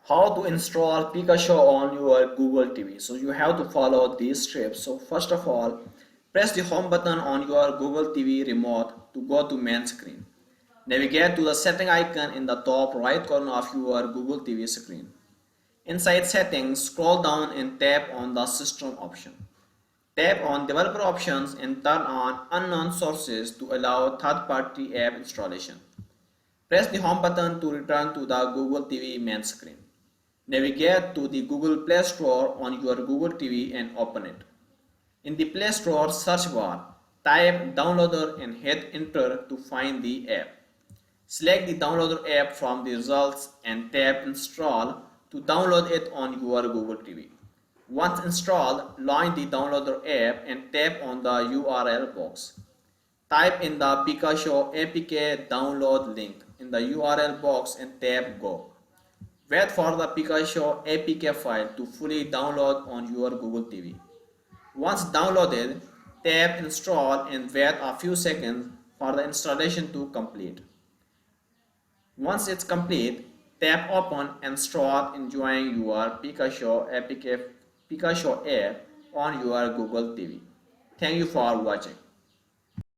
How to install Pikashow on your Google TV. So you have to follow these steps. So first of all, press the home button on your Google TV remote to go to main screen. Navigate to the setting icon in the top right corner of your Google TV screen. Inside settings, scroll down and tap on the system option. Tap on developer options and turn on unknown sources to allow third-party app installation. Press the home button to return to the Google TV main screen. Navigate to the Google Play Store on your Google TV and open it. In the Play Store search bar, type downloader and hit enter to find the app. Select the downloader app from the results and tap install to download it on your Google TV. Once installed, launch the downloader app and tap on the URL box. Type in the Pikashow APK download link in the URL box and tap go. Wait for the Pikashow APK file to fully download on your Google TV. Once downloaded, tap install and wait a few seconds for the installation to complete. Once it's complete, tap open and start enjoying your Pikashow app on your Google TV. Thank you for watching.